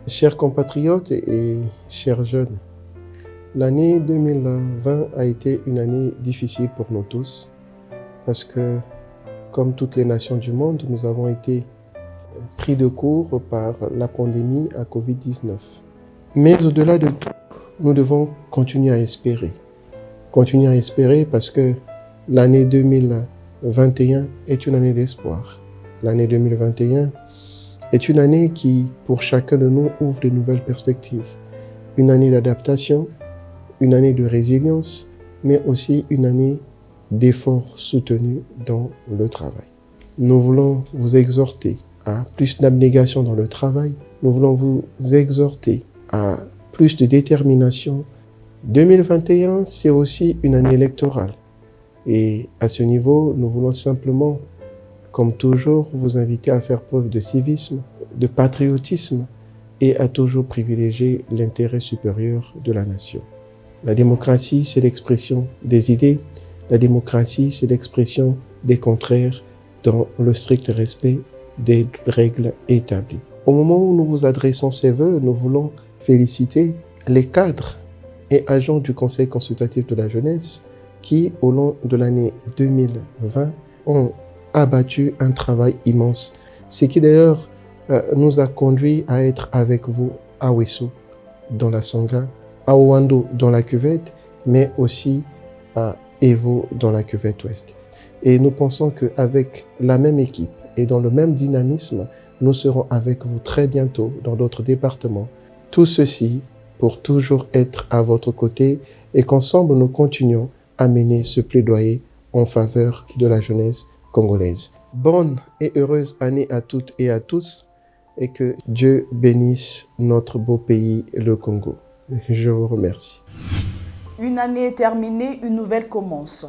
Chers compatriotes et chers jeunes, l'année 2020 a été une année difficile pour nous tous parce que, comme toutes les nations du monde, nous avons été pris de court par la pandémie à Covid-19. Mais au-delà de tout, nous devons continuer à espérer. Continuer à espérer parce que l'année 2021 est une année d'espoir. L'année 2021 est une année qui, pour chacun de nous, ouvre de nouvelles perspectives. Une année d'adaptation, une année de résilience, mais aussi une année d'efforts soutenus dans le travail. Nous voulons vous exhorter à plus d'abnégation dans le travail. Nous voulons vous exhorter à plus de détermination. 2021, c'est aussi une année électorale. Et à ce niveau, nous voulons simplement, comme toujours, vous inviter à faire preuve de civisme, de patriotisme et à toujours privilégier l'intérêt supérieur de la nation. La démocratie, c'est l'expression des idées. La démocratie, c'est l'expression des contraires dans le strict respect des règles établies. Au moment où nous vous adressons ces vœux, nous voulons féliciter les cadres et agents du Conseil consultatif de la jeunesse qui, au long de l'année 2020, ont abattu un travail immense. Ce qui d'ailleurs nous a conduit à être avec vous à Ouessou, dans la Sangha, à Ouando, dans la cuvette, mais aussi à Evo, dans la cuvette ouest. Et nous pensons qu'avec la même équipe et dans le même dynamisme, nous serons avec vous très bientôt dans d'autres départements. Tout ceci pour toujours être à votre côté et qu'ensemble nous continuions à mener ce plaidoyer en faveur de la jeunesse congolaise. Bonne et heureuse année à toutes et à tous et que Dieu bénisse notre beau pays, le Congo. Je vous remercie. Une année est terminée, une nouvelle commence.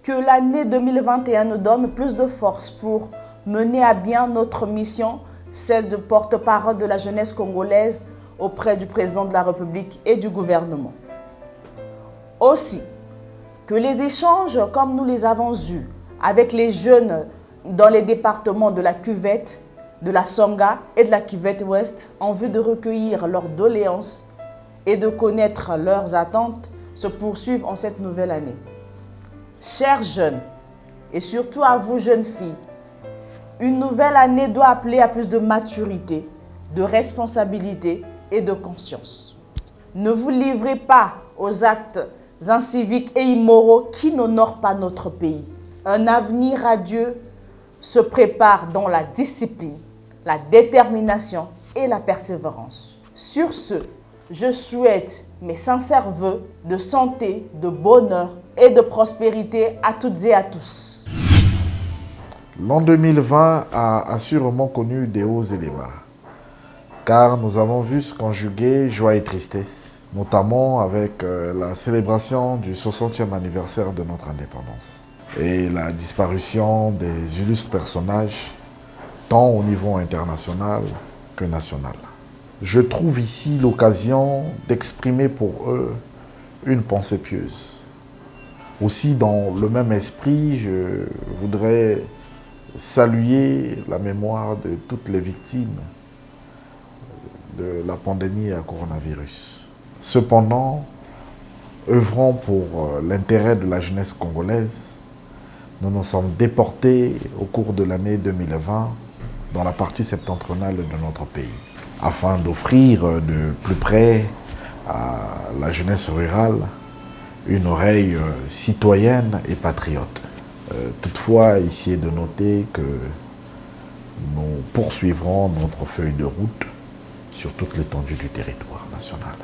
Que l'année 2021 nous donne plus de force pour mener à bien notre mission, celle de porte-parole de la jeunesse congolaise auprès du président de la République et du gouvernement. Aussi, que les échanges comme nous les avons eus avec les jeunes dans les départements de la cuvette, de la Sangha et de la cuvette ouest en vue de recueillir leurs doléances et de connaître leurs attentes se poursuivent en cette nouvelle année. Chers jeunes, et surtout à vous jeunes filles, une nouvelle année doit appeler à plus de maturité, de responsabilité et de conscience. Ne vous livrez pas aux actes inciviques et immoraux qui n'honorent pas notre pays. Un avenir radieux se prépare dans la discipline, la détermination et la persévérance. Sur ce, je souhaite mes sincères vœux de santé, de bonheur et de prospérité à toutes et à tous. L'an 2020 a sûrement connu des hauts et des bas, car nous avons vu se conjuguer joie et tristesse, notamment avec la célébration du 60e anniversaire de notre indépendance et la disparition des illustres personnages, tant au niveau international que national. Je trouve ici l'occasion d'exprimer pour eux une pensée pieuse. Aussi, dans le même esprit, je voudrais saluer la mémoire de toutes les victimes de la pandémie à coronavirus. Cependant, œuvrant pour l'intérêt de la jeunesse congolaise, nous nous sommes déportés au cours de l'année 2020 dans la partie septentrionale de notre pays, afin d'offrir de plus près à la jeunesse rurale une oreille citoyenne et patriote. Toutefois, ici est de noter que nous poursuivrons notre feuille de route sur toute l'étendue du territoire national.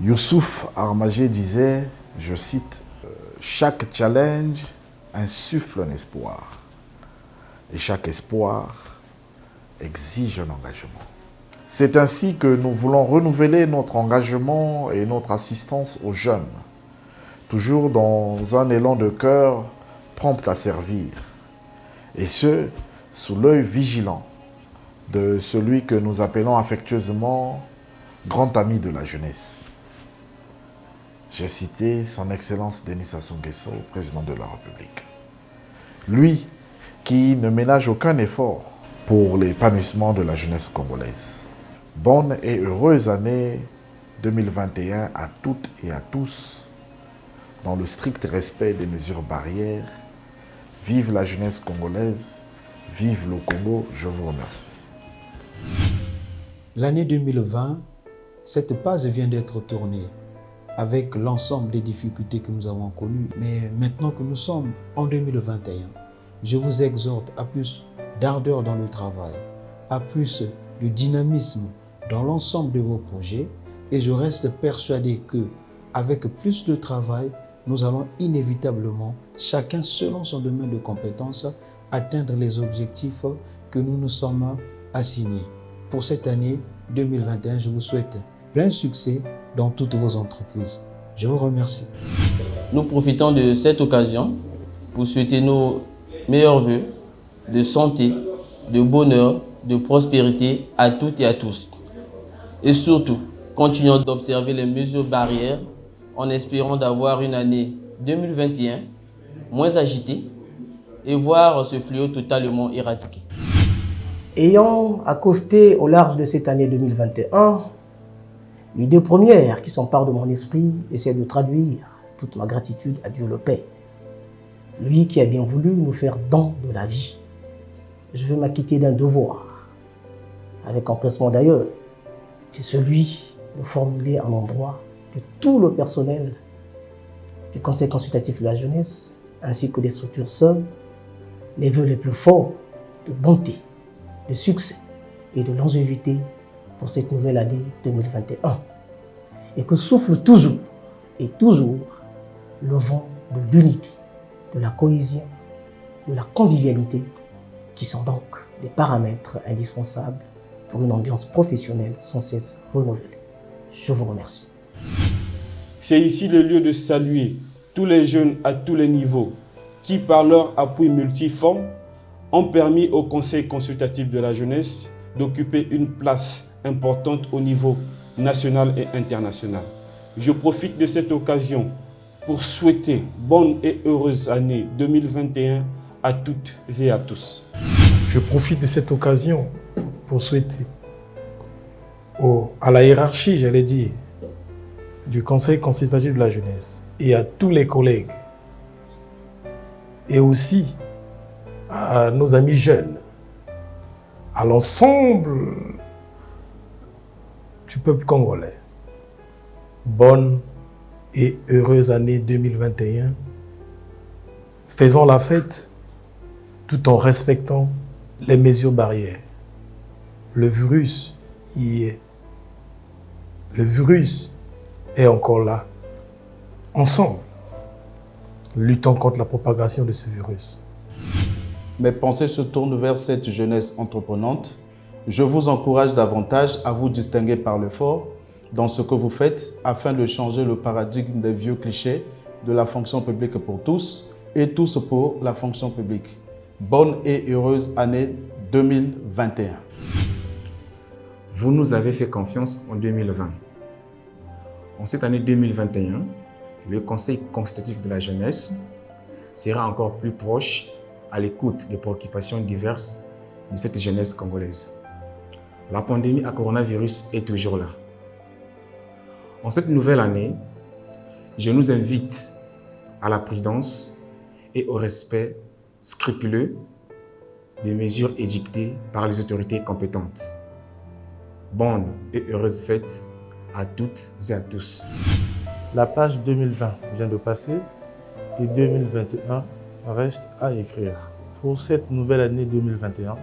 Youssouf Armagé disait, je cite, « Chaque challenge insuffle un espoir et chaque espoir exige un engagement. » C'est ainsi que nous voulons renouveler notre engagement et notre assistance aux jeunes, toujours dans un élan de cœur prompt à servir, et ce, sous l'œil vigilant de celui que nous appelons affectueusement grand ami de la jeunesse. J'ai cité son Excellence Denis Sassou Nguesso, président de la République. Lui qui ne ménage aucun effort pour l'épanouissement de la jeunesse congolaise. Bonne et heureuse année 2021 à toutes et à tous, dans le strict respect des mesures barrières. Vive la jeunesse congolaise, vive le Congo, je vous remercie. L'année 2020, cette page vient d'être tournée avec l'ensemble des difficultés que nous avons connues. Mais maintenant que nous sommes en 2021, je vous exhorte à plus d'ardeur dans le travail, à plus de dynamisme dans l'ensemble de vos projets, et je reste persuadé que avec plus de travail, nous allons inévitablement, chacun selon son domaine de compétences, atteindre les objectifs que nous nous sommes assignés. Pour cette année 2021, je vous souhaite plein succès dans toutes vos entreprises. Je vous remercie. Nous profitons de cette occasion pour souhaiter nos meilleurs vœux de santé, de bonheur, de prospérité à toutes et à tous. Et surtout, continuons d'observer les mesures barrières en espérant d'avoir une année 2021 moins agitée et voir ce fléau totalement éradiqué. Ayant accosté au large de cette année 2021, l'idée première qui s'empare de mon esprit est celle de traduire toute ma gratitude à Dieu le Père. Lui qui a bien voulu nous faire don de la vie. Je veux m'acquitter d'un devoir, avec empressement d'ailleurs. C'est celui de formuler à l'endroit de tout le personnel du Conseil consultatif de la jeunesse, ainsi que des structures seules, les vœux les plus forts de bonté, de succès et de longévité pour cette nouvelle année 2021. Et que souffle toujours et toujours le vent de l'unité, de la cohésion, de la convivialité, qui sont donc des paramètres indispensables pour une ambiance professionnelle sans cesse renouvelée. Je vous remercie. C'est ici le lieu de saluer tous les jeunes à tous les niveaux qui, par leur appui multiforme, ont permis au Conseil consultatif de la jeunesse d'occuper une place importante au niveau national et international. Je profite de cette occasion pour souhaiter bonne et heureuse année 2021 à toutes et à tous. Je profite de cette occasion pour souhaiter à la hiérarchie, j'allais dire, du Conseil consultatif de la jeunesse et à tous les collègues et aussi à nos amis jeunes, à l'ensemble du peuple congolais. Bonne et heureuse année 2021. Faisons la fête tout en respectant les mesures barrières. Le virus y est. Le virus est encore là. Ensemble, luttons contre la propagation de ce virus. Mes pensées se tournent vers cette jeunesse entreprenante. Je vous encourage davantage à vous distinguer par l'effort dans ce que vous faites afin de changer le paradigme des vieux clichés de la fonction publique pour tous et tous pour la fonction publique. Bonne et heureuse année 2021. Vous nous avez fait confiance en 2020. En cette année 2021, le Conseil consultatif de la jeunesse sera encore plus proche à l'écoute des préoccupations diverses de cette jeunesse congolaise. La pandémie à coronavirus est toujours là. En cette nouvelle année, je nous invite à la prudence et au respect scrupuleux des mesures édictées par les autorités compétentes. Bonne et heureuse fête à toutes et à tous. La page 2020 vient de passer et 2021 reste à écrire. Pour cette nouvelle année 2021,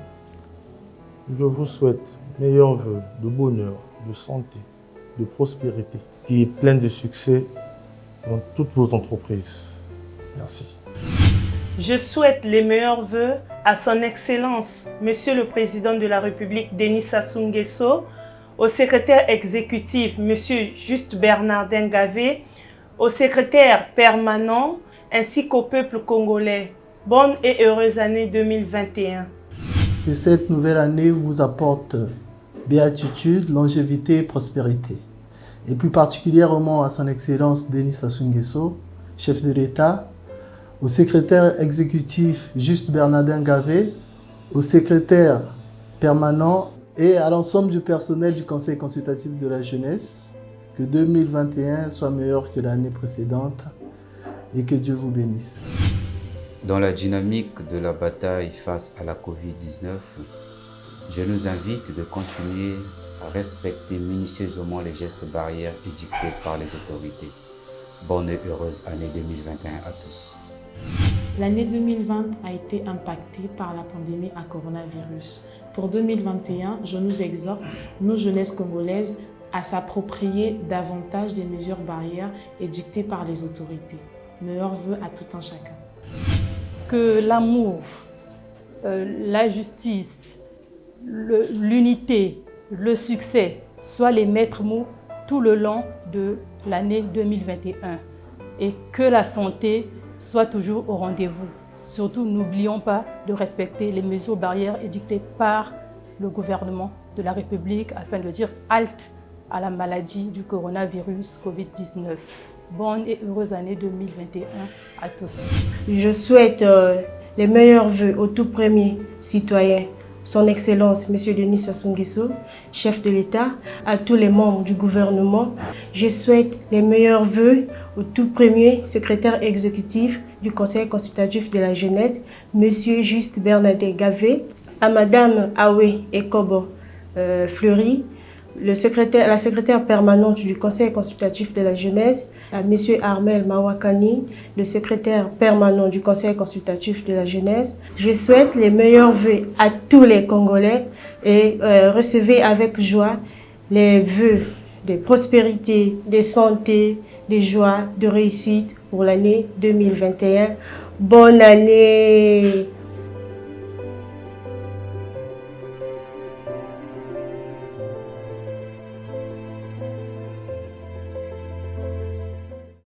je vous souhaite meilleurs vœux de bonheur, de santé, de prospérité et plein de succès dans toutes vos entreprises. Merci. Je souhaite les meilleurs vœux à son Excellence, Monsieur le Président de la République, Denis Sassou Nguesso, au secrétaire exécutif, Monsieur Juste Bernardin Gavé, au secrétaire permanent, ainsi qu'au peuple congolais. Bonne et heureuse année 2021. Que cette nouvelle année vous apporte béatitude, longévité et prospérité. Et plus particulièrement à son Excellence Denis Sassou Nguesso, chef de l'État, au secrétaire exécutif Juste Bernardin Gavé, au secrétaire permanent Et à l'ensemble du personnel du Conseil consultatif de la jeunesse, que 2021 soit meilleur que l'année précédente et que Dieu vous bénisse. Dans la dynamique de la bataille face à la Covid-19, je nous invite de continuer à respecter minutieusement les gestes barrières édictés par les autorités. Bonne et heureuse année 2021 à tous. L'année 2020 a été impactée par la pandémie à coronavirus. Pour 2021, je nous exhorte, nos jeunesses congolaises, à s'approprier davantage des mesures barrières édictées par les autorités. Meilleurs vœux à tout un chacun. Que l'amour, la justice, l'unité, le succès soient les maîtres mots tout le long de l'année 2021 et que la santé soit toujours au rendez-vous. Surtout, n'oublions pas de respecter les mesures barrières édictées par le gouvernement de la République afin de dire halte à la maladie du coronavirus Covid-19. Bonne et heureuse année 2021 à tous. Je souhaite les meilleurs vœux au tout premier citoyen, Son Excellence M. Denis Sassou Nguesso, chef de l'État, à tous les membres du gouvernement. Je souhaite les meilleurs vœux au tout premier secrétaire exécutif du Conseil consultatif de la jeunesse, M. Juste Bernadette Gavé, à Mme Awe Ekobo Fleury, la secrétaire permanente du Conseil consultatif de la jeunesse, à M. Armel Mawakani, le secrétaire permanent du Conseil consultatif de la jeunesse. Je souhaite les meilleurs vœux à tous les Congolais et recevez avec joie les vœux de prospérité, de santé, de joie, de réussite pour l'année 2021. Bonne année!